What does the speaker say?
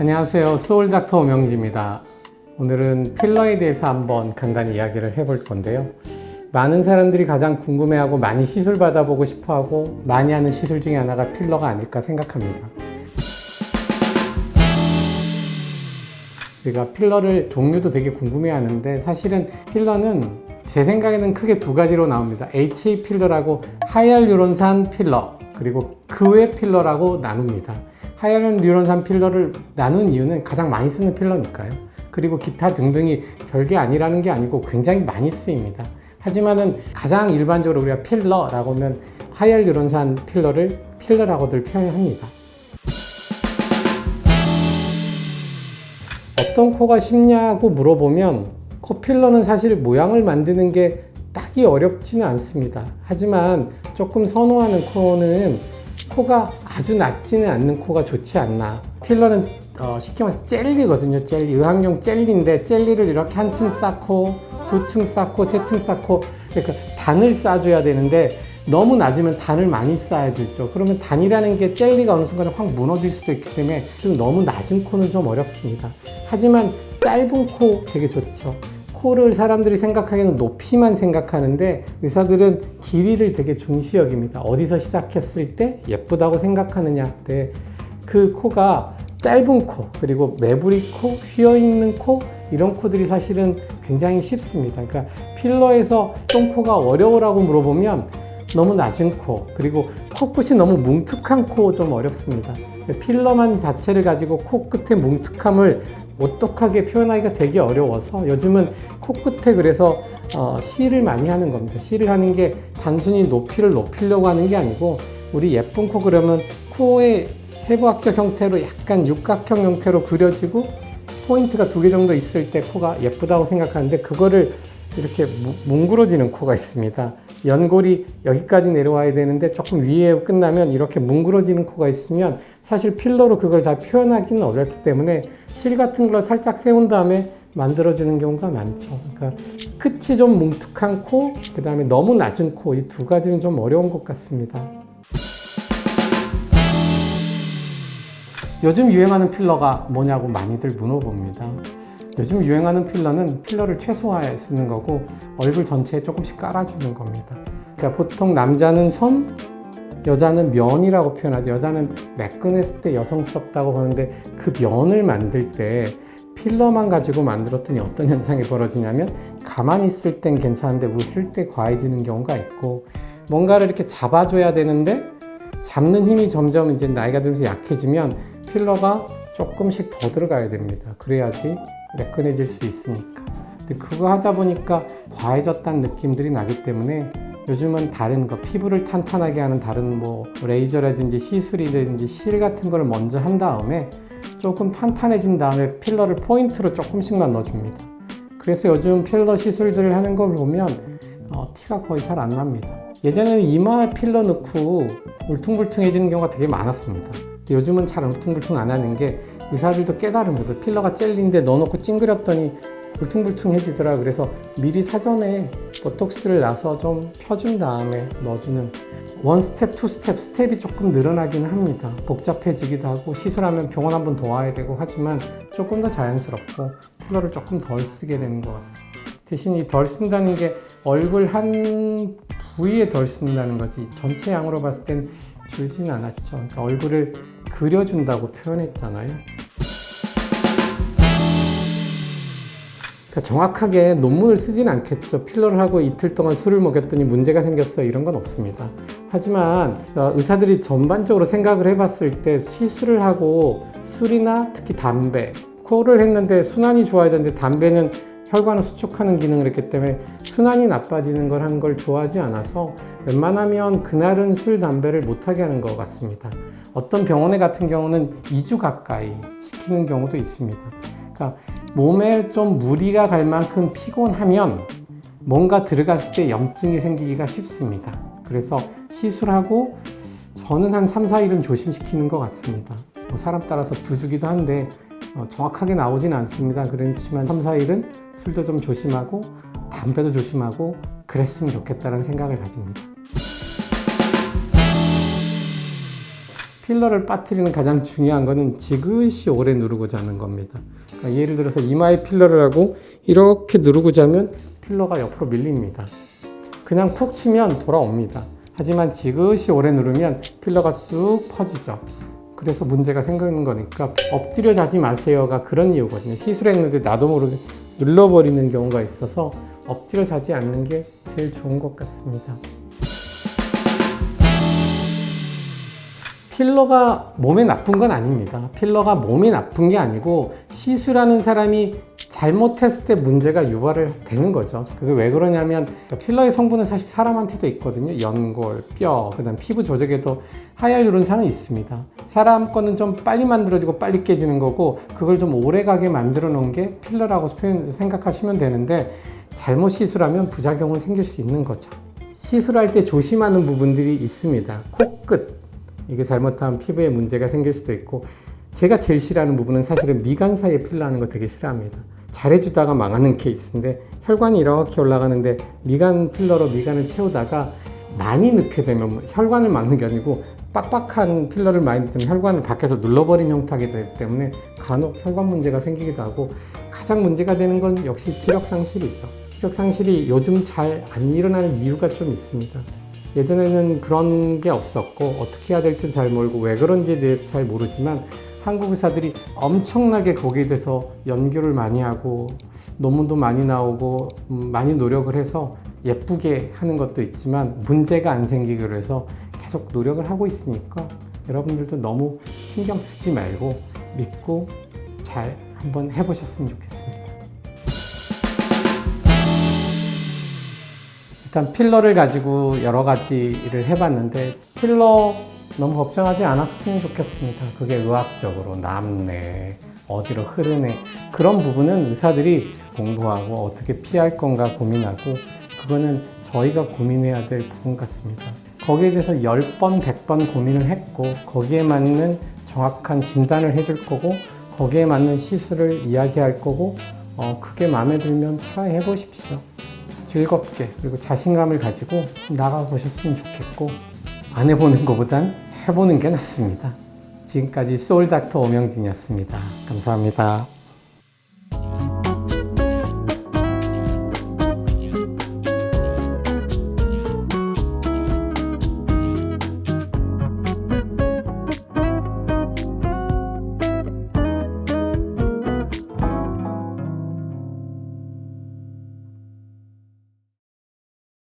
안녕하세요. 소울닥터 오명지입니다. 오늘은 필러에 대해서 한번 간단히 이야기를 해볼 건데요. 많은 사람들이 가장 궁금해하고 많이 시술 받아보고 싶어하고 많이 하는 시술 중에 하나가 필러가 아닐까 생각합니다. 우리가 필러를 종류도 되게 궁금해하는데 사실은 필러는 제 생각에는 크게 두 가지로 나옵니다. HA 필러라고 하이알루론산 필러, 그리고 그 외 필러라고 나눕니다. 하이알루론산 필러를 나눈 이유는 가장 많이 쓰는 필러니까요. 그리고 기타 등등이 별게 아니라는 게 아니고 굉장히 많이 쓰입니다. 하지만은 가장 일반적으로 우리가 필러라고 하면 하이알루론산 필러를 필러라고들 표현합니다. 어떤 코가 쉽냐고 물어보면 코 필러는 사실 모양을 만드는 게 딱히 어렵지는 않습니다. 하지만 조금 선호하는 코는 코가 아주 낮지는 않는 코가 좋지 않나. 필러는 쉽게 말해서 젤리거든요. 젤리, 의학용 젤리인데 젤리를 이렇게 한 층 쌓고 두 층 쌓고 세 층 쌓고, 그러니까 단을 쌓아줘야 되는데 너무 낮으면 단을 많이 쌓아야 되죠. 그러면 단이라는 게 젤리가 어느 순간에 확 무너질 수도 있기 때문에 좀 너무 낮은 코는 좀 어렵습니다. 하지만 짧은 코 되게 좋죠. 코를 사람들이 생각하기에는 높이만 생각하는데 의사들은 길이를 되게 중시 여깁니다. 어디서 시작했을 때 예쁘다고 생각하느냐 때 그 코가 짧은 코, 그리고 매부리 코, 휘어있는 코, 이런 코들이 사실은 굉장히 쉽습니다. 그러니까 필러에서 어떤 코가 어려우라고 물어보면 너무 낮은 코, 그리고 코끝이 너무 뭉툭한 코 좀 어렵습니다. 필러만 자체를 가지고 코끝의 뭉툭함을 오똑하게 표현하기가 되게 어려워서 요즘은 코끝에 그래서 실을 많이 하는 겁니다. 실을 하는 게 단순히 높이를 높이려고 하는 게 아니고 우리 예쁜 코 그러면 코의 해부학적 형태로 약간 육각형 형태로 그려지고 포인트가 두 개 정도 있을 때 코가 예쁘다고 생각하는데 그거를 이렇게 뭉그러지는 코가 있습니다. 연골이 여기까지 내려와야 되는데 조금 위에 끝나면 이렇게 뭉그러지는 코가 있으면 사실 필러로 그걸 다 표현하기는 어렵기 때문에 실 같은 걸 살짝 세운 다음에 만들어주는 경우가 많죠. 그러니까 끝이 좀 뭉툭한 코, 그 다음에 너무 낮은 코, 이 두 가지는 좀 어려운 것 같습니다. 요즘 유행하는 필러가 뭐냐고 많이들 물어봅니다. 요즘 유행하는 필러는 필러를 최소화해 쓰는 거고 얼굴 전체에 조금씩 깔아주는 겁니다. 그러니까 보통 남자는 선, 여자는 면이라고 표현하죠. 여자는 매끈했을 때 여성스럽다고 하는데 그 면을 만들 때 필러만 가지고 만들었더니 어떤 현상이 벌어지냐면 가만히 있을 땐 괜찮은데 웃을 때 과해지는 경우가 있고, 뭔가를 이렇게 잡아줘야 되는데 잡는 힘이 점점 이제 나이가 들면서 약해지면 필러가 조금씩 더 들어가야 됩니다. 그래야지 매끈해질 수 있으니까. 근데 그거 하다 보니까 과해졌다는 느낌들이 나기 때문에 요즘은 다른 거, 피부를 탄탄하게 하는 다른 뭐 레이저라든지 시술이라든지 실 같은 거를 먼저 한 다음에 조금 탄탄해진 다음에 필러를 포인트로 조금씩만 넣어줍니다. 그래서 요즘 필러 시술들을 하는 걸 보면 티가 거의 잘 안 납니다. 예전에는 이마에 필러 넣고 울퉁불퉁해지는 경우가 되게 많았습니다. 요즘은 잘 울퉁불퉁 안 하는 게 의사들도 깨달은 거죠. 필러가 젤리인데 넣어놓고 찡그렸더니 울퉁불퉁해지더라. 그래서 미리 사전에 보톡스를 놔서 좀 펴준 다음에 넣어주는 원 스텝, 투 스텝, 스텝이 조금 늘어나기는 합니다. 복잡해지기도 하고 시술하면 병원 한번 더 와야 되고 하지만 조금 더 자연스럽고 필러를 조금 덜 쓰게 되는 것 같습니다. 대신 이 덜 쓴다는 게 얼굴 한 부위에 덜 쓴다는 거지 전체 양으로 봤을 땐 줄지는 않았죠. 그러니까 얼굴을 그려준다고 표현했잖아요. 그러니까 정확하게 논문을 쓰진 않겠죠. 필러를 하고 이틀 동안 술을 먹였더니 문제가 생겼어요. 이런 건 없습니다. 하지만 의사들이 전반적으로 생각을 해봤을 때 시술을 하고 술이나 특히 담배, 코를 했는데 순환이 좋아야 되는데 담배는 혈관을 수축하는 기능을 했기 때문에 순환이 나빠지는 걸 한 걸 좋아하지 않아서 웬만하면 그날은 술, 담배를 못하게 하는 것 같습니다. 어떤 병원에 같은 경우는 2주 가까이 시키는 경우도 있습니다. 그러니까 몸에 좀 무리가 갈 만큼 피곤하면 뭔가 들어갔을 때 염증이 생기기가 쉽습니다. 그래서 시술하고 저는 한 3, 4일은 조심시키는 것 같습니다. 뭐 사람 따라서 2주기도 한데 정확하게 나오진 않습니다. 그렇지만 3, 4일은 술도 좀 조심하고 담배도 조심하고 그랬으면 좋겠다는 생각을 가집니다. 필러를 빠뜨리는 가장 중요한 거는 지그시 오래 누르고 자는 겁니다. 그러니까 예를 들어서 이마에 필러를 하고 이렇게 누르고 자면 필러가 옆으로 밀립니다. 그냥 푹 치면 돌아옵니다. 하지만 지그시 오래 누르면 필러가 쑥 퍼지죠. 그래서 문제가 생기는 거니까 엎드려 자지 마세요가 그런 이유거든요. 시술했는데 나도 모르게 눌러버리는 경우가 있어서 엎드려 자지 않는 게 제일 좋은 것 같습니다. 필러가 몸에 나쁜 건 아닙니다. 필러가 몸에 나쁜 게 아니고 시술하는 사람이 잘못했을 때 문제가 유발을 되는 거죠. 그게 왜 그러냐면 필러의 성분은 사실 사람한테도 있거든요. 연골, 뼈, 그다음 피부 조직에도 하이알루론산은 있습니다. 사람 거는 좀 빨리 만들어지고 빨리 깨지는 거고 그걸 좀 오래가게 만들어 놓은 게 필러라고 생각하시면 되는데 잘못 시술하면 부작용은 생길 수 있는 거죠. 시술할 때 조심하는 부분들이 있습니다. 코끝. 이게 잘못하면 피부에 문제가 생길 수도 있고 제가 제일 싫어하는 부분은 사실은 미간 사이에 필러 하는 거 되게 싫어합니다. 잘해주다가 망하는 케이스인데 혈관이 이렇게 올라가는데 미간 필러로 미간을 채우다가 많이 넣게 되면 혈관을 막는 게 아니고 빡빡한 필러를 많이 넣으면 혈관을 밖에서 눌러버린 형태가 되기 때문에 간혹 혈관 문제가 생기기도 하고 가장 문제가 되는 건 역시 기력 상실이죠. 기력 상실이 요즘 잘 안 일어나는 이유가 좀 있습니다. 예전에는 그런 게 없었고 어떻게 해야 될지 잘 모르고 왜 그런지에 대해서 잘 모르지만 한국 의사들이 엄청나게 거기에 대해서 연구를 많이 하고 논문도 많이 나오고 많이 노력을 해서 예쁘게 하는 것도 있지만 문제가 안 생기기로 해서 계속 노력을 하고 있으니까 여러분들도 너무 신경 쓰지 말고 믿고 잘 한번 해보셨으면 좋겠습니다. 일단 필러를 가지고 여러 가지를 해봤는데 필러 너무 걱정하지 않았으면 좋겠습니다. 그게 의학적으로 남네, 어디로 흐르네 그런 부분은 의사들이 공부하고 어떻게 피할 건가 고민하고 그거는 저희가 고민해야 될 부분 같습니다. 거기에 대해서 10번, 100번 고민을 했고 거기에 맞는 정확한 진단을 해줄 거고 거기에 맞는 시술을 이야기할 거고 그게 마음에 들면 트라이 해보십시오. 즐겁게 그리고 자신감을 가지고 나가보셨으면 좋겠고 안 해보는 것보단 해보는 게 낫습니다. 지금까지 소울닥터 오명진이었습니다. 감사합니다.